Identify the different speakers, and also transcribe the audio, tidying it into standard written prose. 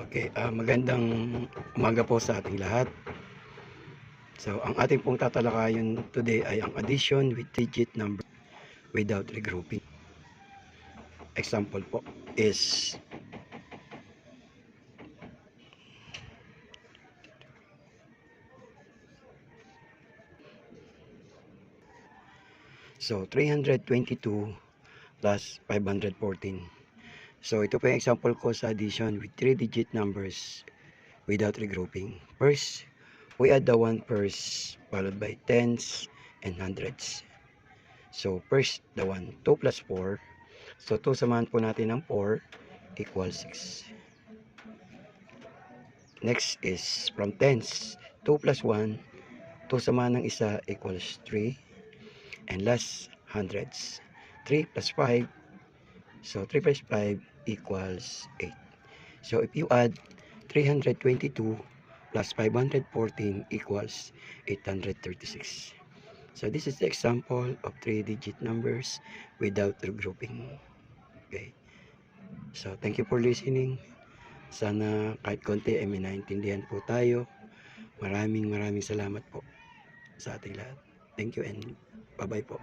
Speaker 1: Okay, magandang umaga po sa ating lahat. So, ang ating pong tatalakayin today ay ang addition with digit number without regrouping. Example po is so 322 plus 514. So, ito po yung example ko sa addition with 3-digit numbers without regrouping. First, we add the 1 first, followed by tens and hundreds. So, first, the 1, 2 plus 4. So, 2 samahan po natin ng 4 equals 6. Next is from tens, 2 plus 1, 2 samahan ng isa equals 3. And last, hundreds, 3 plus 5. So, 3 plus 5 equals 8. So, if you add 322 plus 514 equals 836. So, this is the example of 3-digit numbers without regrouping. Okay. So, thank you for listening. Sana kahit konti ay may naintindihan po tayo. Maraming salamat po sa ating lahat. Thank you and bye-bye po.